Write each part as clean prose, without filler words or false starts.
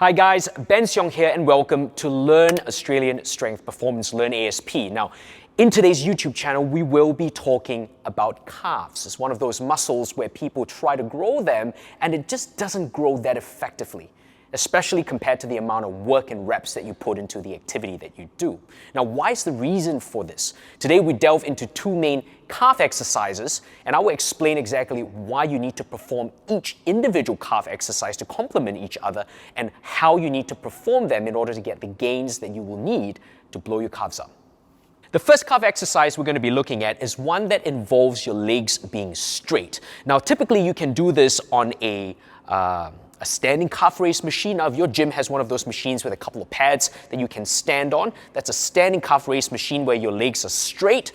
Hi guys, Ben Seong here and welcome to Learn Australian Strength Performance, Learn ASP. Now, in today's YouTube channel, we will be talking about calves. It's one of those muscles where people try to grow them and it just doesn't grow that effectively, especially compared to the amount of work and reps that you put into the activity that you do. Now, why is the reason for this? Today, we delve into two main calf exercises, and I will explain exactly why you need to perform each individual calf exercise to complement each other and how you need to perform them in order to get the gains that you will need to blow your calves up. The first calf exercise we're going to be looking at is one that involves your legs being straight. Now, typically you can do this on a standing calf raise machine. Now, if your gym has one of those machines with a couple of pads that you can stand on, that's a standing calf raise machine where your legs are straight.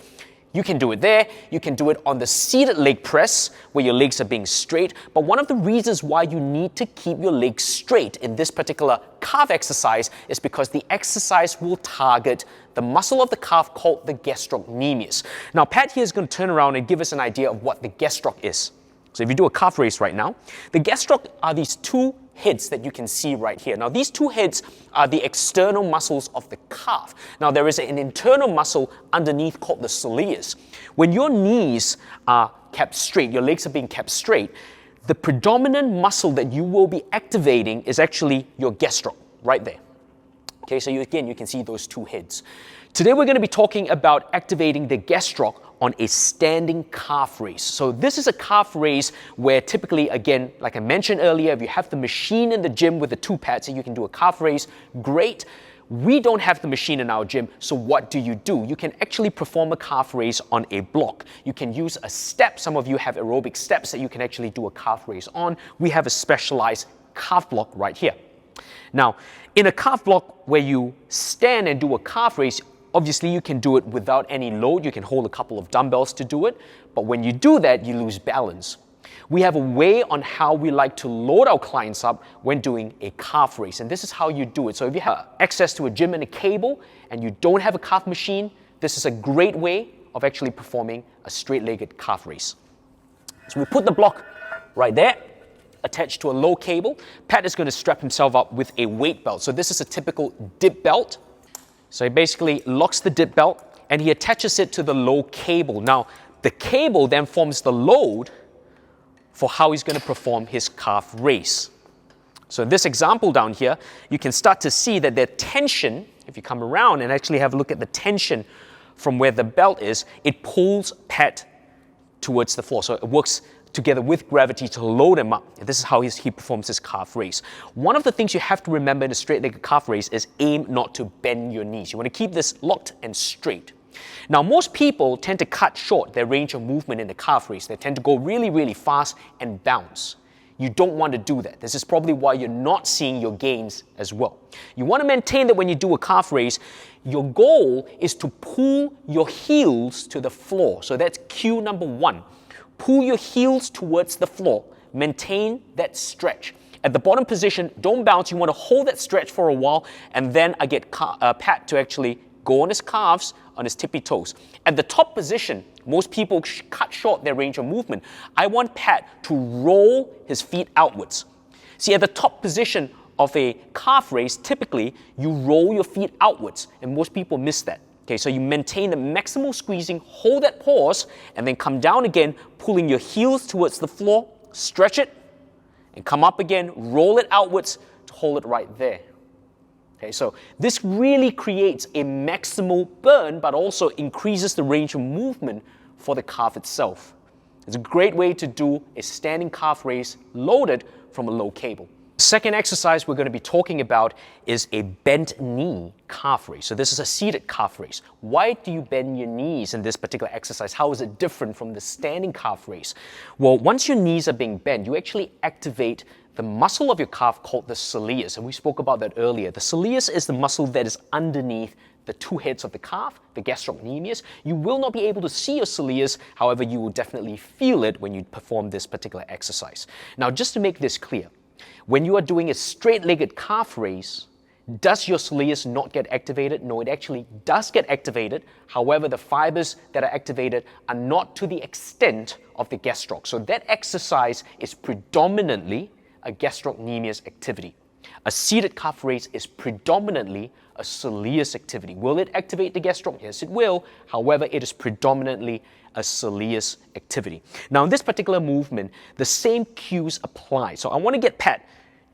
You can do it there. You can do it on the seated leg press where your legs are being straight. But one of the reasons why you need to keep your legs straight in this particular calf exercise is because the exercise will target the muscle of the calf called the gastrocnemius. Now, Pat here is going to turn around and give us an idea of what the gastroc is. So if you do a calf raise right now, the gastroc are these two heads that you can see right here. Now, these two heads are the external muscles of the calf. Now, there is an internal muscle underneath called the soleus. When your knees are kept straight, your legs are being kept straight, the predominant muscle that you will be activating is actually your gastroc, right there. Okay, so you can see those two heads. Today, we're going to be talking about activating the gastroc on a standing calf raise. So this is a calf raise where typically, again, like I mentioned earlier, if you have the machine in the gym with the two pads, so you can do a calf raise, great. We don't have the machine in our gym, so what do? You can actually perform a calf raise on a block. You can use a step. Some of you have aerobic steps that you can actually do a calf raise on. We have a specialized calf block right here. Now, in a calf block where you stand and do a calf raise, obviously, you can do it without any load. You can hold a couple of dumbbells to do it. But when you do that, you lose balance. We have a way on how we like to load our clients up when doing a calf raise. And this is how you do it. So if you have access to a gym and a cable and you don't have a calf machine, this is a great way of actually performing a straight-legged calf raise. So we put the block right there, attached to a low cable. Pat is going to strap himself up with a weight belt. So this is a typical dip belt. So he basically locks the dip belt and he attaches it to the low cable. Now, the cable then forms the load for how he's going to perform his calf raise. So in this example down here, you can start to see that the tension, if you come around and actually have a look at the tension from where the belt is, it pulls Pat towards the floor. So it works together with gravity to load him up. And this is how he performs his calf raise. One of the things you have to remember in a straight-legged calf raise is aim not to bend your knees. You want to keep this locked and straight. Now, most people tend to cut short their range of movement in the calf raise. They tend to go really, really fast and bounce. You don't want to do that. This is probably why you're not seeing your gains as well. You want to maintain that when you do a calf raise, your goal is to pull your heels to the floor. So that's cue number one. Pull your heels towards the floor. Maintain that stretch. At the bottom position, don't bounce. You want to hold that stretch for a while, and then I get Pat to actually go on his calves, on his tippy toes. At the top position, most people cut short their range of movement. I want Pat to roll his feet outwards. See, at the top position of a calf raise, typically, you roll your feet outwards, and most people miss that. Okay, so you maintain the maximal squeezing, hold that pause, and then come down again, pulling your heels towards the floor, stretch it, and come up again, roll it outwards to hold it right there. Okay, so this really creates a maximal burn, but also increases the range of movement for the calf itself. It's a great way to do a standing calf raise loaded from a low cable. Second exercise we're going to be talking about is a bent knee calf raise. So this is a seated calf raise. Why do you bend your knees in this particular exercise? How is it different from the standing calf raise? Well, once your knees are being bent, you actually activate the muscle of your calf called the soleus, and we spoke about that earlier. The soleus is the muscle that is underneath the two heads of the calf, the gastrocnemius. You will not be able to see your soleus, however, you will definitely feel it when you perform this particular exercise. Now, just to make this clear, when you are doing a straight-legged calf raise, does your soleus not get activated? No, it actually does get activated. However, the fibers that are activated are not to the extent of the gastroc. So that exercise is predominantly a gastrocnemius activity. A seated calf raise is predominantly a soleus activity. Will it activate the gastroc? Yes, it will. However, it is predominantly a soleus activity. Now, in this particular movement, the same cues apply. So I want to get Pat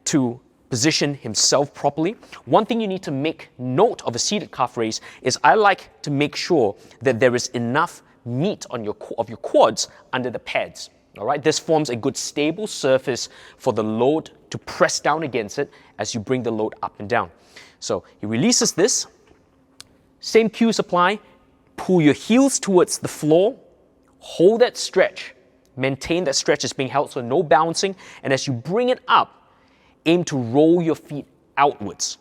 to position himself properly. One thing you need to make note of a seated calf raise is I like to make sure that there is enough meat on your quads under the pads. All right, this forms a good stable surface for the load to press down against it as you bring the load up and down. So he releases this. Same cues apply. Pull your heels towards the floor. Hold that stretch. Maintain that stretch is being held, so no bouncing. And as you bring it up, aim to roll your feet outwards.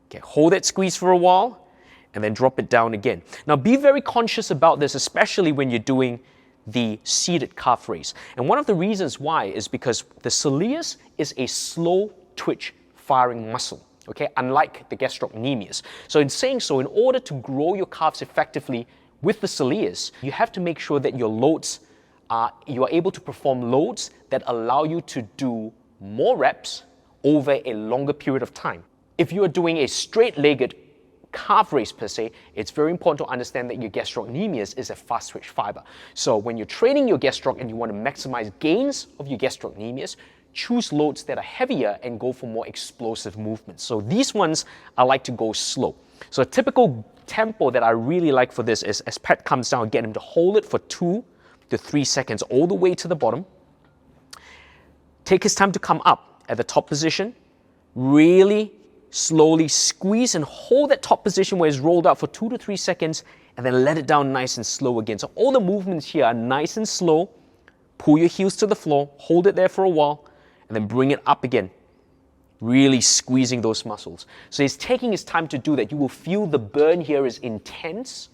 Okay, hold that squeeze for a while and then drop it down again. Now be very conscious about this, especially when you're doing the seated calf raise. And one of the reasons why is because the soleus is a slow twitch firing muscle, okay, unlike the gastrocnemius. So in saying so, in order to grow your calves effectively with the soleus, you have to make sure that your loads you are able to perform loads that allow you to do more reps over a longer period of time. If you are doing a straight-legged calf raise per se, it's very important to understand that your gastrocnemius is a fast twitch fiber. So when you're training your gastroc and you want to maximize gains of your gastrocnemius, choose loads that are heavier and go for more explosive movements. So these ones I like to go slow. So a typical tempo that I really like for this is as Pat comes down, get him to hold it for 2 to 3 seconds all the way to the bottom. Take his time to come up at the top position. Really slowly squeeze and hold that top position where it's rolled out for 2 to 3 seconds and then let it down nice and slow again. So all the movements here are nice and slow. Pull your heels to the floor, hold it there for a while, and then bring it up again. Really squeezing those muscles. So he's taking his time to do that. You will feel the burn here is intense,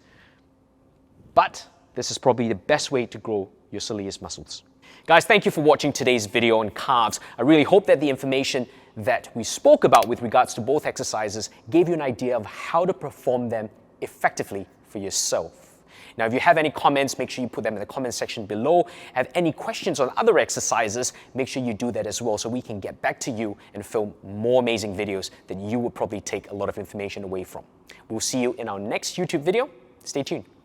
but this is probably the best way to grow your soleus muscles. Guys, thank you for watching today's video on calves. I really hope that the information that we spoke about with regards to both exercises gave you an idea of how to perform them effectively for yourself. Now, if you have any comments, make sure you put them in the comment section below. Have any questions on other exercises, make sure you do that as well so we can get back to you and film more amazing videos that you would probably take a lot of information away from. We'll see you in our next YouTube video. Stay tuned.